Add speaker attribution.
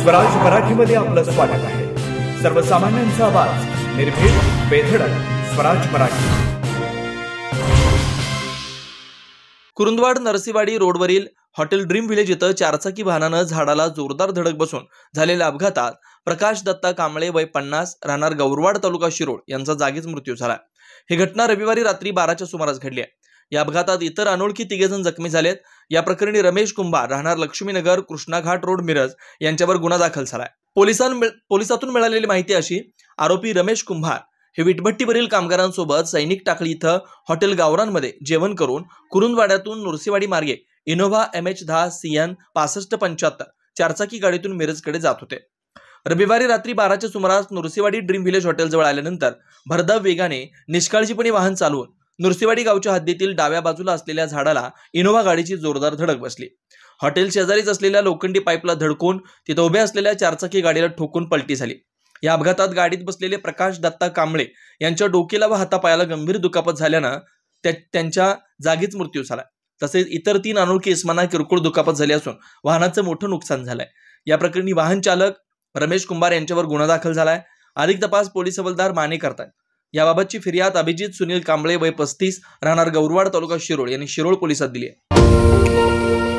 Speaker 1: स्वराज मराठीमध्ये आपलं स्वागत आहे। सर्वसामान्यांचा आवाज, निर्भीड, बेधडक, स्वराज मराठी।
Speaker 2: कुरुंदवाड नरसीवाडी रोडवरील हॉटेल ड्रीम विलेज इथं चारचाकी वाहनानं झाडाला जोरदार धडक बसून झालेल्या अपघातात प्रकाश दत्ता कांबळे वय 50 राहणार गौरवाड तालुका शिरोळ यांचा जागीच मृत्यू झाला। ही घटना रविवारी रात्री 12च्या सुमारास घडली आहे। या अपघातात इतर अनोळखी 3 जण जखमी झालेत। या प्रकरणी रमेश कुंभार राहणार लक्ष्मीनगर कृष्णा घाट रोड मिरज यांच्यावर गुन्हा दाखल झालाय। पोलिसातून मिळालेली माहिती अशी, आरोपी रमेश कुंभार हे विटभट्टीवरील कामगारांसोबत सैनिक टाकळी इथं हॉटेल गावरांमध्ये जेवण करून कुरुंदवाड्यातून नरसीवाडी मार्गे इनोव्हा MH10 CN 6575 चारचाकी गाडीतून मिरजकडे जात होते। रविवारी रात्री 12च्या सुमारास नरसीवाडी ड्रीम विलेज हॉटेलजवळ आल्यानंतर भरधाव वेगाने निष्काळजीपणे वाहन चालवून नरसीवाडी गावच्या हद्दीतील डाव्या बाजूला असलेल्या झाडाला इनोव्हा गाडीची जोरदार धडक बसली। हॉटेल शेजारीच असलेल्या लोखंडी पाईपला धडकून तिथे उभ्या असलेल्या चारचाकी गाडीला ठोकून पलटी झाली। या अपघातात गाडीत बसलेले प्रकाश दत्ता कांबळे यांच्या डोक्याला व हातापायाला गंभीर दुखापत झाल्यानं त्यांच्या जागीच मृत्यू झाला। तसेच इतर 3 अनोळखी इसमांना किरकोळ दुखापत झाली असून वाहनाचं मोठं नुकसान झालंय। या प्रकरणी वाहन चालक रमेश कुंभार यांच्यावर गुन्हा दाखल झालाय। अधिक तपास पोलीस हवालदार माने करतात। याबाबतची फिर्याद अभिजित सुनील कांबळे वय 35 राहणार गौरवाड तालुका शिरोळ यांनी शिरोळ पोलिसात दिली आहे।